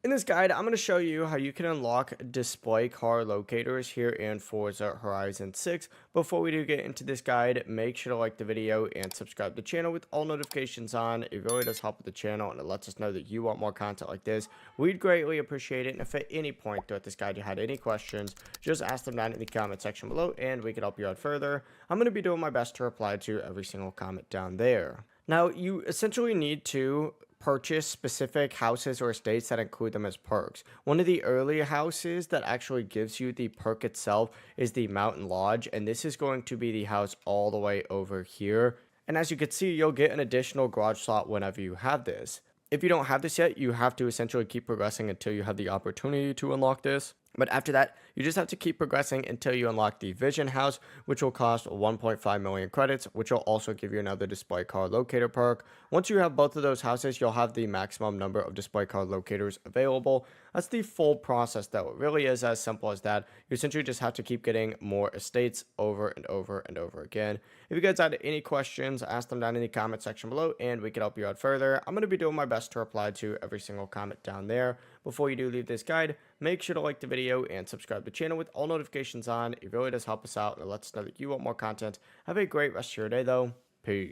In this guide, I'm going to show you how you can unlock display car locators here in Forza Horizon 6. Before we do get into this guide, make sure to like the video and subscribe to the channel with all notifications on. It really does help with the channel and it lets us know that you want more content like this. We'd greatly appreciate it. And if at any point throughout this guide you had any questions, just ask them down in the comment section below and we can help you out further. I'm going to be doing my best to reply to every single comment down there. Now, you essentially need to purchase specific houses or estates that include them as perks. One of the earlier houses that actually gives you the perk itself is the Mountain Lodge, and this is going to be the house all the way over here. And as you can see, you'll get an additional garage slot whenever you have this. If you don't have this yet, you have to essentially keep progressing until you have the opportunity to unlock this. But after that, you just have to keep progressing until you unlock the Vision House, which will cost 1.5 million credits, which will also give you another display car locator perk. Once you have both of those houses, you'll have the maximum number of display car locators available. That's the full process though. It really is as simple as that. You essentially just have to keep getting more estates over and over and over again. If you guys had any questions, ask them down in the comment section below and we can help you out further. I'm going to be doing my best to reply to every single comment down there. Before you do leave this guide, make sure to like the video and subscribe to the channel with all notifications on. It really does help us out and it lets us know that you want more content. Have a great rest of your day though. Peace.